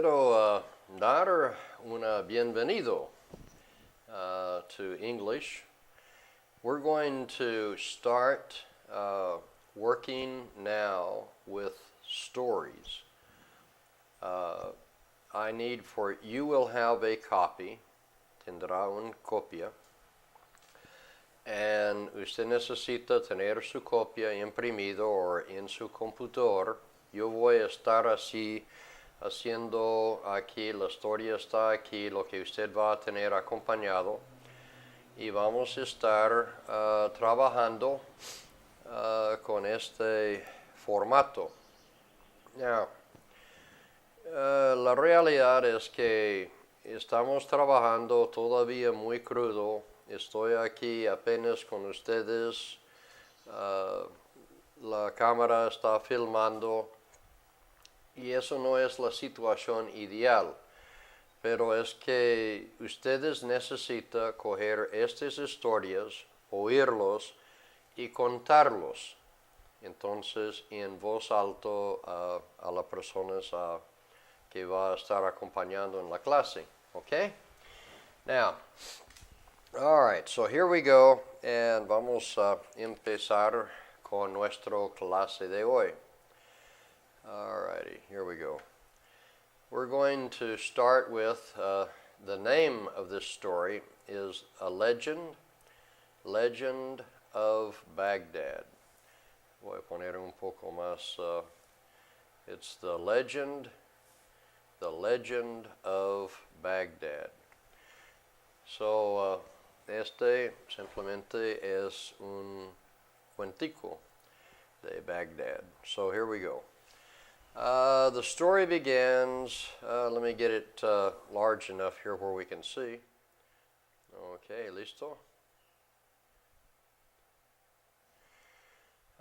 Quiero dar una bienvenido to English. We're going to start working now with stories. You will have a copy, tendrá una copia, and usted necesita tener su copia imprimido o en su computador. Yo voy a estar así haciendo aquí, la historia está aquí, lo que usted va a tener acompañado, y vamos a estar trabajando con este formato. Now, la realidad es que estamos trabajando todavía muy crudo. Estoy aquí apenas con ustedes. La cámara está filmando. Y eso no es la situación ideal, pero es que ustedes necesitan coger estas historias, oírlos y contarlos. Entonces, en voz alta a las personas que va a estar acompañando en la clase. Okay? Now, all right, so here we go, and vamos a empezar con nuestra clase de hoy. Alrighty, here we go. We're going to start with the name of this story is a legend of Baghdad. Voy a poner un poco más. It's the legend of Baghdad. So este simplemente es un cuentico de Baghdad. So here we go. The story begins, let me get it large enough here where we can see. Okay, listo?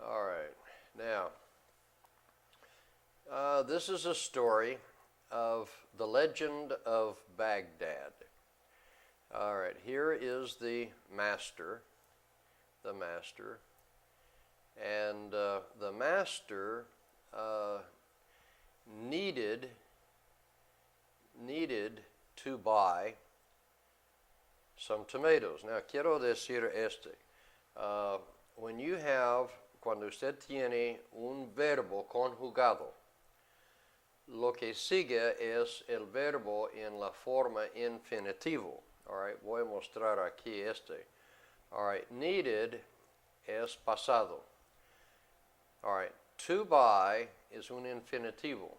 All right, now, this is a story of the legend of Baghdad. All right, here is the master, and the master needed to buy some tomatoes. Now, quiero decir cuando usted tiene un verbo conjugado, lo que sigue es el verbo en la forma infinitivo. All right, voy a mostrar aquí All right, needed es pasado. All right, to buy is un infinitivo.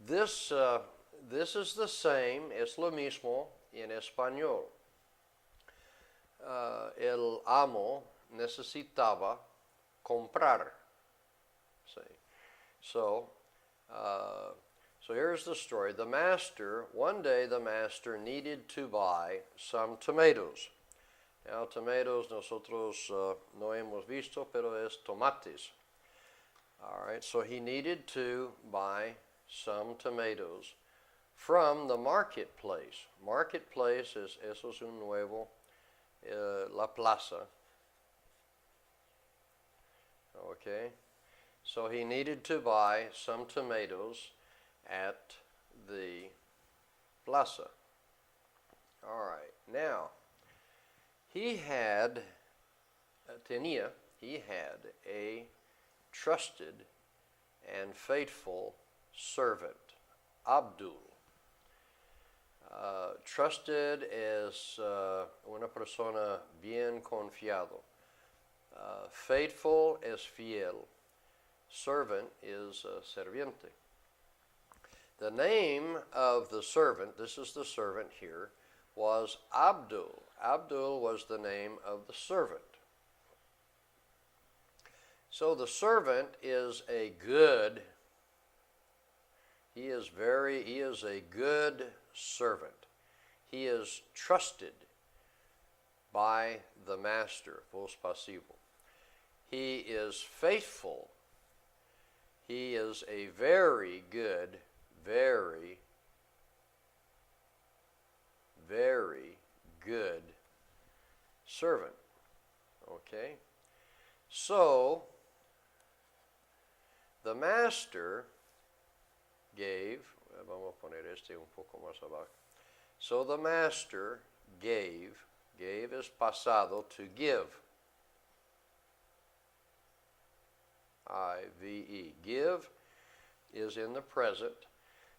This is the same, es lo mismo en español. El amo necesitaba comprar. See? So here's the story. One day the master needed to buy some tomatoes. Now, tomatoes nosotros no hemos visto, pero es tomates. All right, so he needed to buy some tomatoes from the marketplace. Marketplace eso es un nuevo, la plaza. Okay, so he needed to buy some tomatoes at the plaza. All right, now, he had a trusted and faithful servant, Abdul. Trusted es una persona bien confiado. Faithful es fiel. Servant is serviente. The name of the servant, this is the servant here, was Abdul. Abdul was the name of the servant. So the servant is a good servant. He is trusted by the master, voz pasivo. He is faithful. He is a very good, very good servant. Okay? So, the master gave, Vamos a poner este un poco más abajo. So the master gave es pasado, to give. I-V-E. Give is in the present.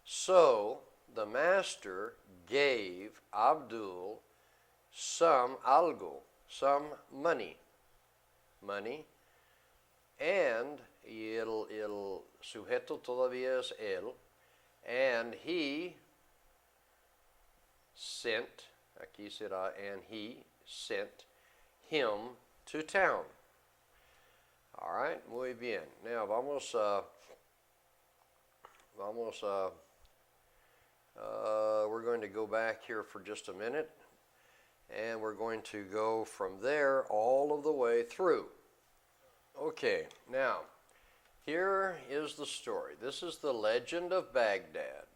So the master gave Abdul some algo, some money. Money. And el sujeto todavía es él. And he sent, aquí será, and he sent him to town. All right, muy bien. Now we're going to go back here for just a minute, and we're going to go from there all of the way through. Okay, now, here is the story. This is the legend of Baghdad.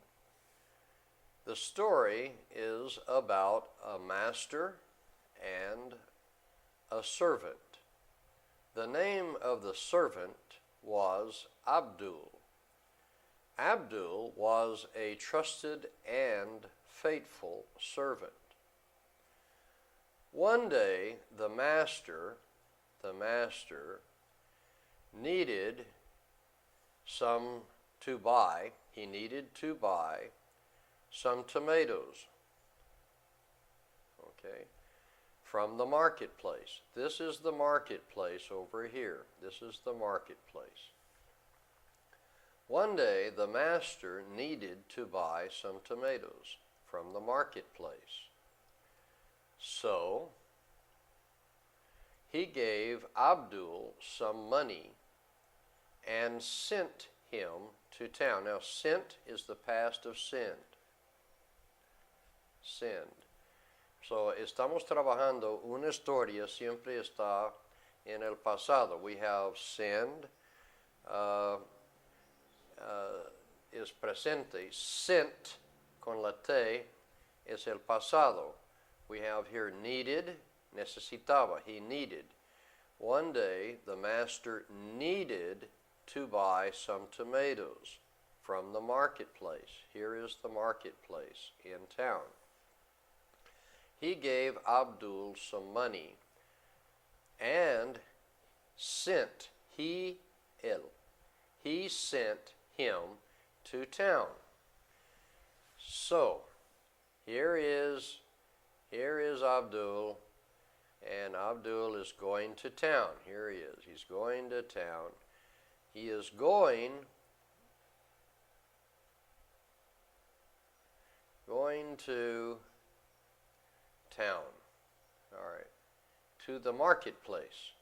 The story is about a master and a servant. The name of the servant was Abdul. Abdul was a trusted and faithful servant. One day, the master needed he needed to buy some tomatoes, okay, from the marketplace. This is the marketplace over here. This is the marketplace. One day, the master needed to buy some tomatoes from the marketplace. So, he gave Abdul some money and sent him to town. Now, sent is the past of send. Send. So, estamos trabajando, una historia siempre está en el pasado. We have send, is presente. Sent, con la T, es el pasado. We have here needed, necesitaba, he needed. One day, the master needed to buy some tomatoes from the marketplace. Here is the marketplace in town. He gave Abdul some money and sent, he sent him to town. So, here is Abdul, and Abdul is going to town. Here he is. He's going to town. He is going to town. All right. To the marketplace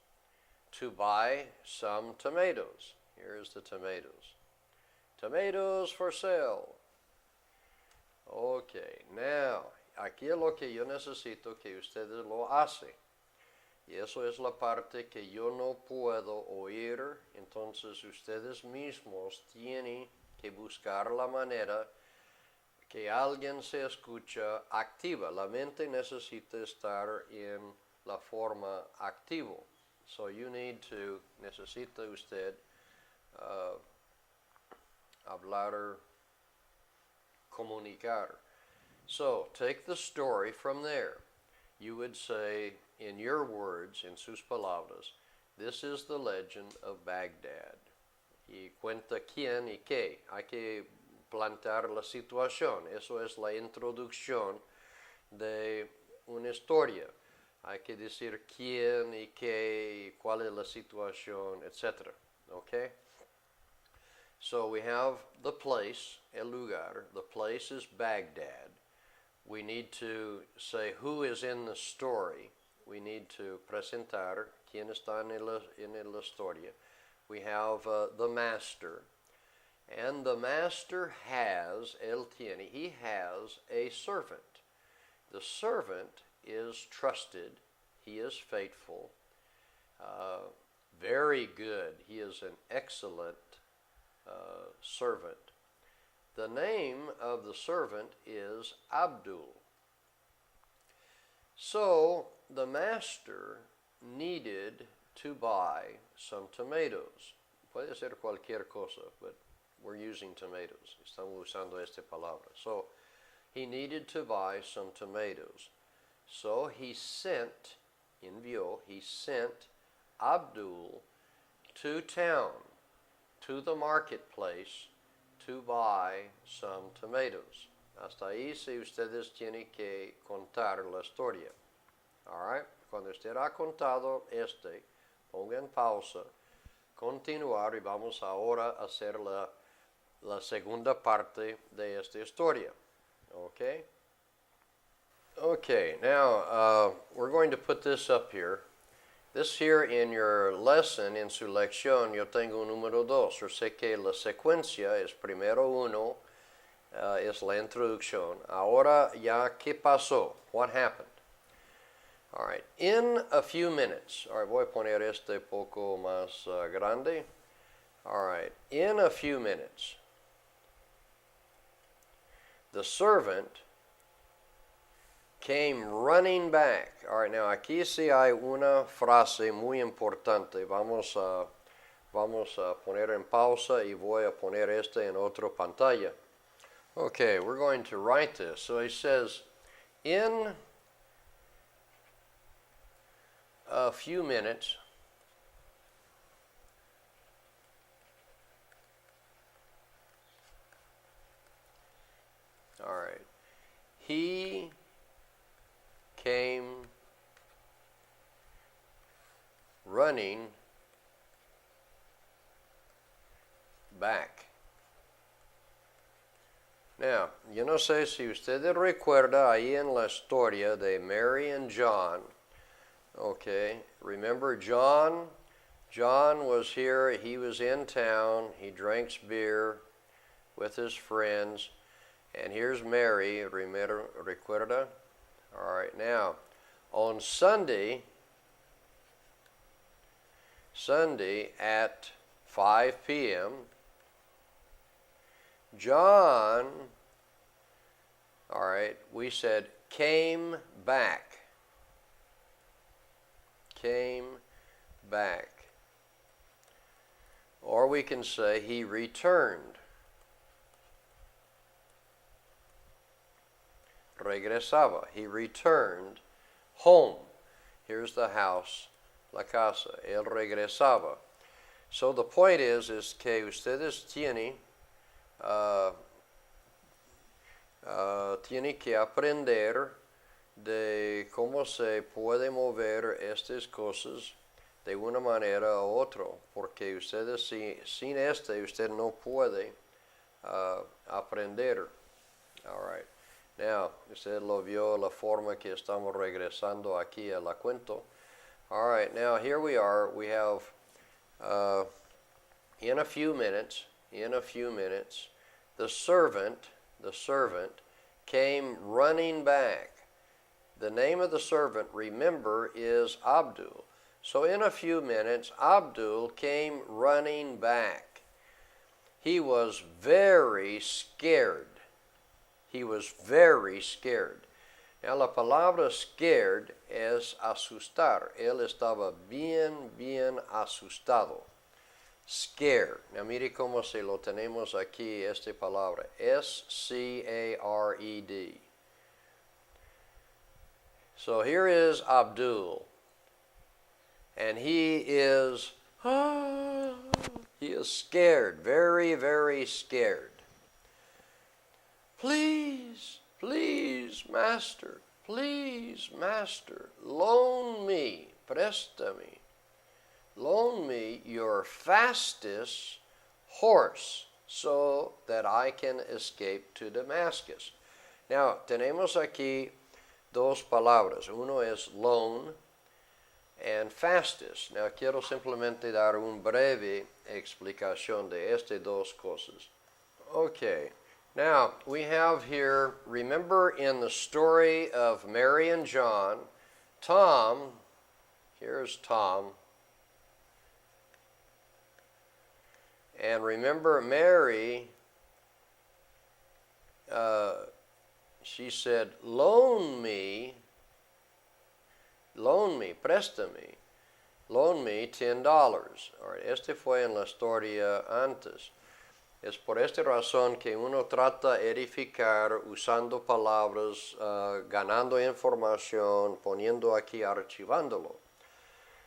to buy some tomatoes. Here's the tomatoes. Tomatoes for sale. Okay, now, aquí es lo que yo necesito que ustedes lo hacen. Y eso es la parte que yo no puedo oír, entonces ustedes mismos tienen que buscar la manera que alguien se escucha activa. La mente necesita estar en la forma activo. So necesita usted hablar, comunicar. So, take the story from there. You would say, in your words, en sus palabras, this is the legend of Baghdad. Y cuenta quién y qué. Hay que plantar la situación. Eso es la introducción de una historia. Hay que decir quién y qué, cuál es la situación, etc. Okay? So we have the place, el lugar. The place is Baghdad. We need to say who is in the story. We need to presentar quién está en la historia. We have the master. And the master has, he has a servant. The servant is trusted. He is faithful. Very good. He is an excellent servant. The name of the servant is Abdul. So the master needed to buy some tomatoes. Puede ser cualquier cosa, but We're using tomatoes. Estamos usando esta palabra. So he needed to buy some tomatoes. So he sent Abdul to town, to the marketplace, to buy some tomatoes. Hasta ahí si ustedes tienen que contar la historia. All right? Cuando usted ha contado pongan pausa, continuar y vamos ahora a hacer la segunda parte de esta historia. Okay? Okay, now we're going to put this up here. This here in your lesson, en su lección, yo tengo un número 2. Yo sé que la secuencia es primero 1, es la introducción. Ahora ya, ¿qué pasó? What happened? All right, in a few minutes. All right, voy a poner este poco más grande. All right, in a few minutes, the servant came running back. All right, now aquí sí hay una frase muy importante. Vamos a poner en pausa y voy a poner en otra pantalla. Okay, we're going to write this. So he says, in a few minutes, all right, he came running back. Now, yo no sé si ustedes recuerdan ahí en la historia de Mary and John. Okay, remember John? John was here, he was in town, he drinks beer with his friends, and here's Mary, recuerda? All right, now, on Sunday at 5 p.m., John, all right, we said came back. Came back. Or we can say he returned. Regresaba. He returned home. Here's the house, la casa. Él regresaba. So the point is que ustedes tienen que aprender de cómo se puede mover estas cosas de una manera u otra, porque ustedes sin usted no puede aprender. All right. Now, usted lo vio la forma que estamos regresando aquí a la cuento. All right, now here we are. We have, in a few minutes, the servant came running back. The name of the servant, remember, is Abdul. So in a few minutes, Abdul came running back. He was very scared. He was very scared. Now, la palabra scared es asustar. Él estaba bien asustado. Scared. Now, mire cómo se lo tenemos aquí, esta palabra. S-C-A-R-E-D. So here is Abdul. And he is scared, very scared. Please, master, loan me, préstame, loan me your fastest horse so that I can escape to Damascus. Now, tenemos aquí dos palabras. Uno es loan and fastest. Now, quiero simplemente dar una breve explicación de estas dos cosas. Okay. Now, we have here, remember in the story of Mary and John, Tom, here's Tom, and remember Mary, she said, loan me, préstame, loan me $10. All right, este fue en la historia antes. Es por esta razón que uno trata de edificar usando palabras, ganando información, poniendo aquí, archivándolo.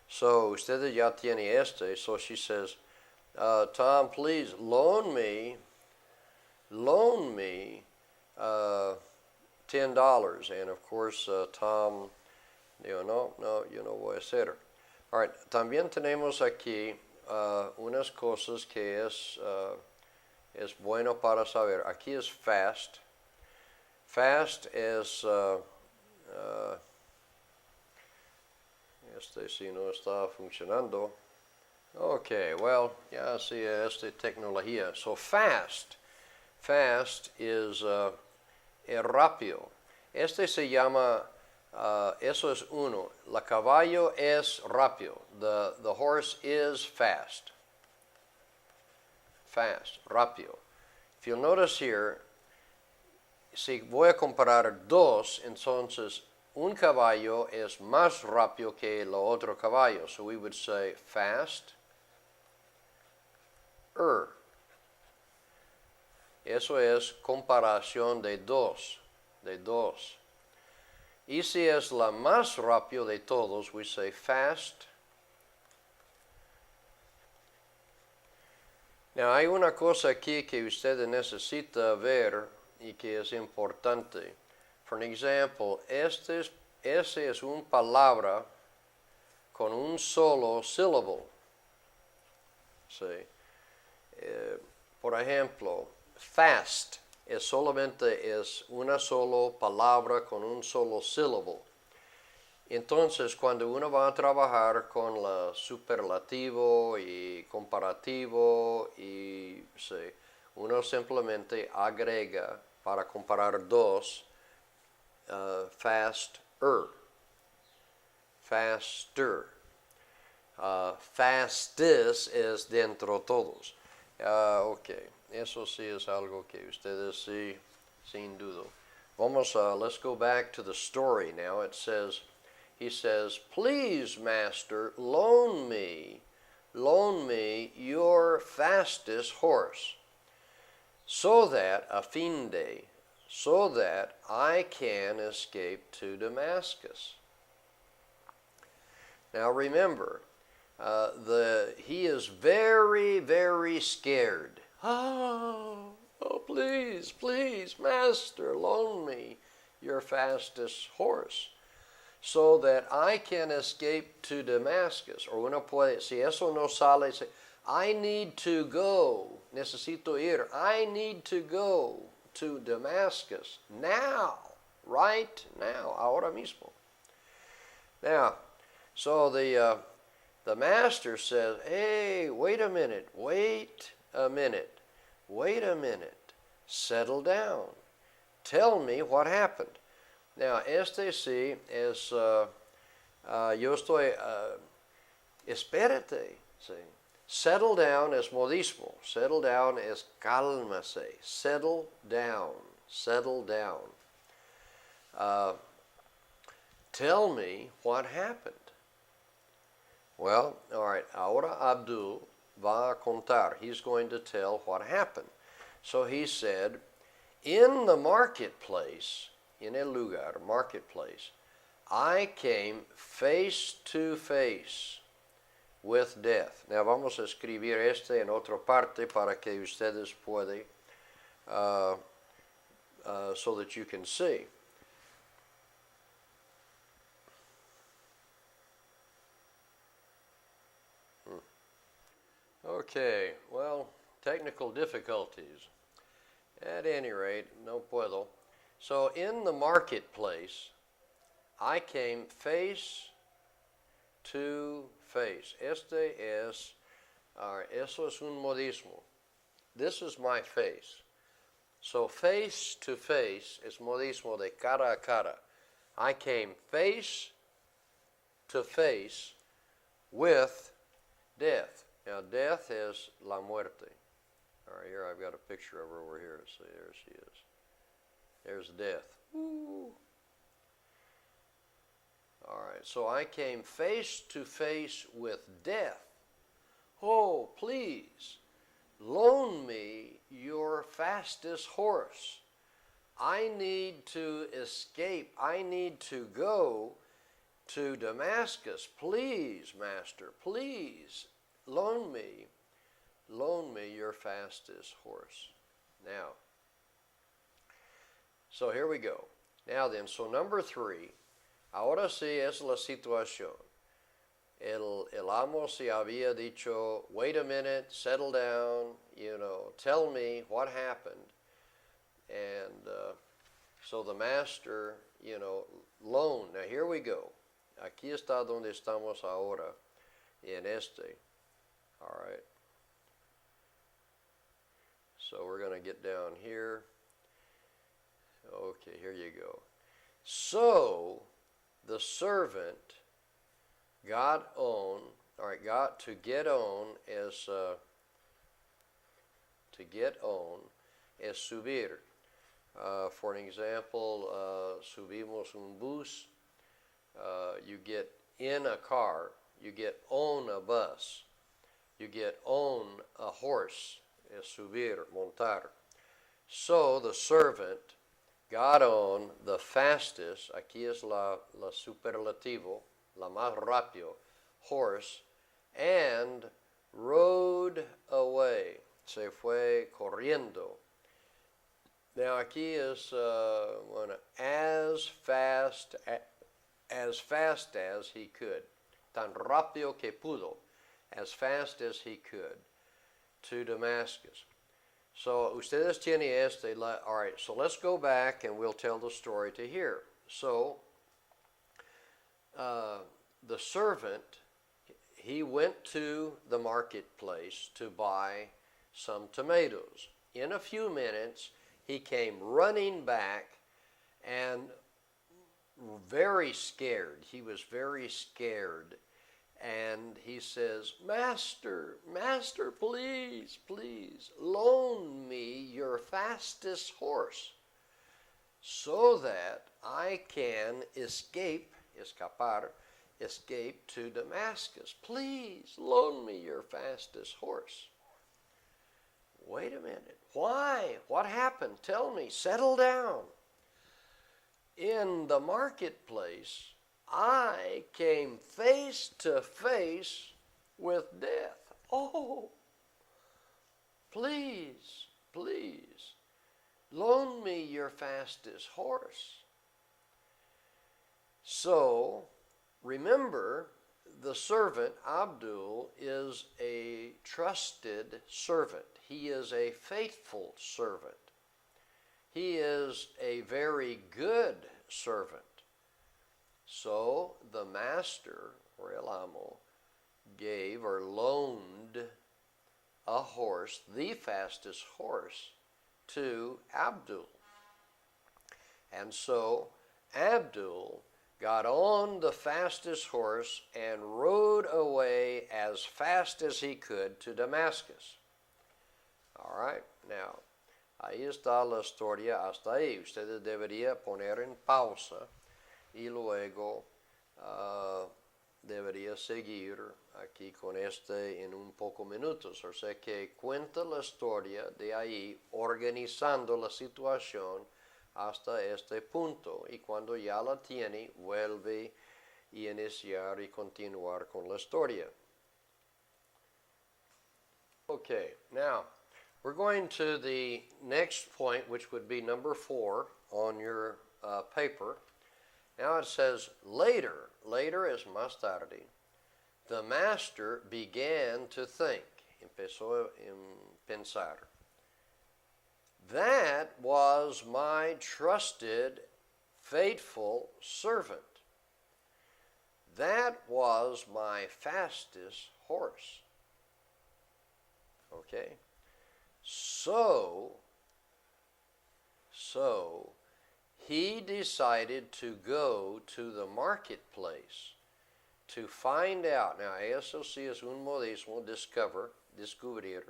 So, usted ya tiene este. So she says, Tom, please loan me $10. And of course, Tom dijo, no, yo no voy a hacer. All right, también tenemos aquí unas cosas que es bueno para saber. Aquí es fast. Fast es, este sí no está funcionando. Okay, well, ya sí, esta tecnología. So fast is rápido. Este se llama, eso es uno. La caballo es rápido. The horse is fast. Fast, rápido. If you'll notice here, si voy a comparar dos, entonces un caballo es más rápido que el otro caballo. So we would say fast. Eso es comparación de dos. Y si es la más rápido de todos, we say fast. Now, hay una cosa aquí que usted necesita ver y que es importante. For example, ese es una palabra con un solo sílabo. Sí. Por ejemplo, fast solamente es una sola palabra con un solo sílabo. Entonces, cuando uno va a trabajar con la superlativo y comparativo, uno simplemente agrega para comparar dos, faster. Fastest es dentro todos. Ok, eso sí es algo que ustedes sí, sin duda. Let's go back to the story now. He says, please, master, loan me your fastest horse, so that I can escape to Damascus. Now remember, he is very, very scared. Oh, please, master, loan me your fastest horse, so that I can escape to Damascus. Or uno puede, si eso no sale, say, I need to go, necesito ir, I need to go to Damascus now, right now, ahora mismo. Now, so the master says, hey, wait a minute, settle down, tell me what happened. Now, sí es, yo estoy, espérate, sí. Settle down es modismo, settle down es cálmase, settle down. Tell me what happened. Well, all right, ahora Abdul va a contar. He's going to tell what happened. So he said, in the marketplace, en el lugar, marketplace, I came face to face with death. Now vamos a escribir en otra parte para que ustedes puedan, so that you can see. Okay, well, technical difficulties. At any rate, no puedo. So in the marketplace, I came face to face. Eso es un modismo. This is my face. So face to face es modismo de cara a cara. I came face to face with death. Now death is la muerte. All right, here I've got a picture of her over here. See, there she is. There's death. Ooh. All right, so I came face to face with death. Oh, please, loan me your fastest horse. I need to escape. I need to go to Damascus. Please, Master, please loan me your fastest horse. Now, so here we go. Now then, so number 3, ahora sí es la situación. El amo se había dicho, wait a minute, settle down, tell me what happened. And so the master, loaned. Now here we go. Aquí está donde estamos ahora, en este. All right. So we're going to get down here. Okay, here you go. So the servant got on, all right, got to get on is subir. For an example, subimos un bus. You get in a car. You get on a bus. You get on a horse. Es subir, montar. So the servant got on the fastest, aquí es la superlativo, la más rápido, horse, and rode away. Se fue corriendo. Now aquí es as fast as he could, tan rápido que pudo, as fast as he could, to Damascus. So ustedes tienen este. All right, so let's go back and we'll tell the story to here. So the servant, he went to the marketplace to buy some tomatoes. In a few minutes, he came running back and very scared. He was very scared. And he says, Master, please, loan me your fastest horse so that I can escape to Damascus. Please loan me your fastest horse. Wait a minute. Why? What happened? Tell me. Settle down. In the marketplace, I came face to face with death. Oh, please, loan me your fastest horse. So, remember, the servant, Abdul, is a trusted servant. He is a faithful servant. He is a very good servant. So the master, or el amo, gave or loaned a horse, the fastest horse, to Abdul. And so Abdul got on the fastest horse and rode away as fast as he could to Damascus. All right, now, ahí está la historia hasta ahí. Ustedes deberían poner en pausa y luego debería seguir aquí con en un poco minutos. O sea que cuenta la historia de ahí, organizando la situación hasta este punto. Y cuando ya la tiene, vuelve y iniciar y continuar con la historia. Okay, now we're going to the next point, which would be number 4 on your paper. Now it says, later es más tarde, the master began to think, empezó a pensar, that was my trusted, faithful servant. That was my fastest horse. Okay? So he decided to go to the marketplace to find out. Now, eso sí es un modismo, descubrir.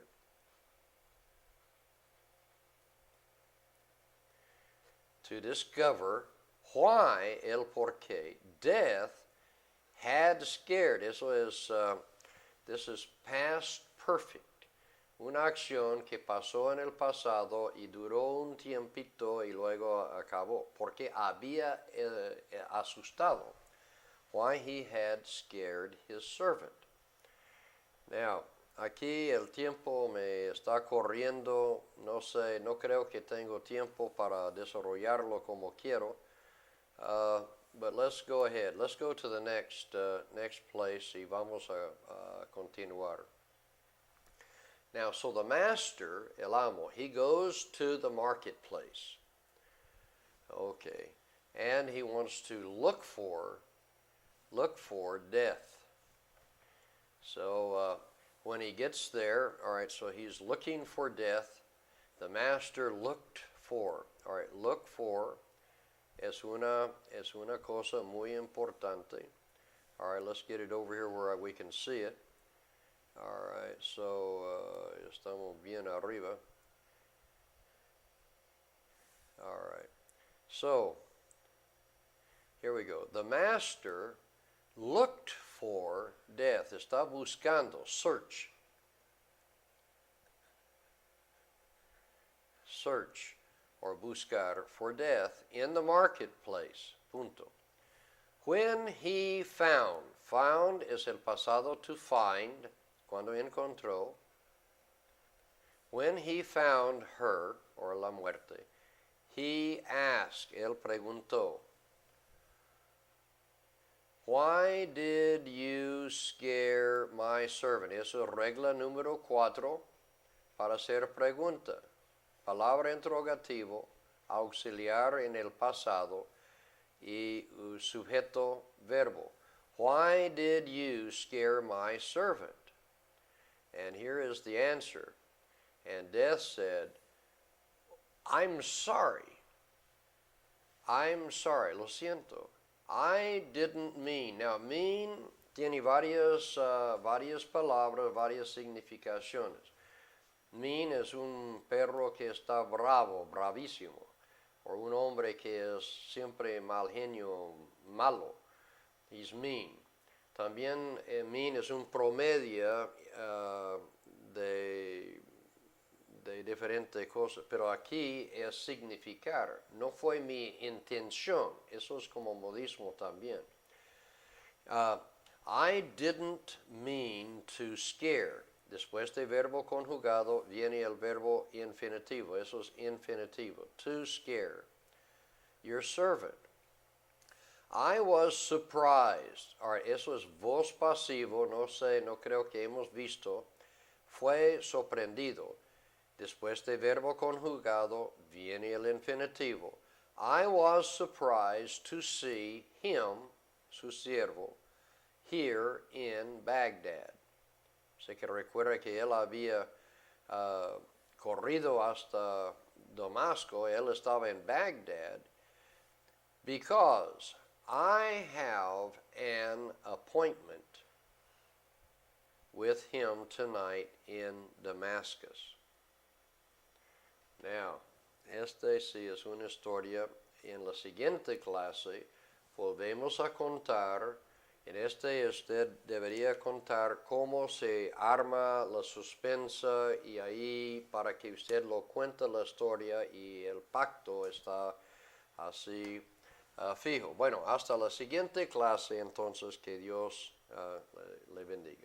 To discover why, el porqué, death had scared. Eso es, this is past perfect. una acción que pasó en el pasado y duró un tiempito y luego acabó, porque había asustado. Why he had scared his servant. Now, aquí el tiempo me está corriendo, no sé, no creo que tengo tiempo para desarrollarlo como quiero. But let's go ahead. Let's go to the next place y vamos a continuar. Now, so the master, el amo, he goes to the marketplace. Okay. And he wants to look for death. So when he gets there, all right, so he's looking for death. The master looked for. All right, look for es una cosa muy importante. All right, let's get it over here where we can see it. All right, so estamos bien arriba. All right, so here we go. The master looked for death. Está buscando, search. Search or buscar for death in the marketplace. Punto. When he found es el pasado to find, cuando encontró. When he found her, or la muerte, he asked, él preguntó, why did you scare my servant? Eso es regla número 4 para hacer pregunta. Palabra interrogativo, auxiliar en el pasado y sujeto verbo. Why did you scare my servant? And here is the answer. And Death said, I'm sorry. I'm sorry, lo siento. I didn't mean. Now, mean tiene varias palabras, varias significaciones. Mean es un perro que está bravo, bravísimo, o un hombre que es siempre mal genio, malo. He's mean. También mean es un promedio de diferentes cosas, pero aquí es significar. No fue mi intención. Eso es como modismo también. I didn't mean to scare. Después de verbo conjugado viene el verbo infinitivo. Eso es infinitivo. To scare. Your servant. I was surprised. Ahora, eso es voz pasivo. No sé, no creo que hemos visto. Fue sorprendido. Después de verbo conjugado viene el infinitivo. I was surprised to see him, su siervo, here in Baghdad. Sé que recuerda que él había corrido hasta Damasco, él estaba en Baghdad, because I have an appointment with him tonight in Damascus. Now, esta sí es una historia. En la siguiente clase volvemos a contar. En usted debería contar cómo se arma la suspensa y ahí para que usted lo cuente la historia y el pacto está así fijo. Bueno, hasta la siguiente clase entonces, que Dios le bendiga.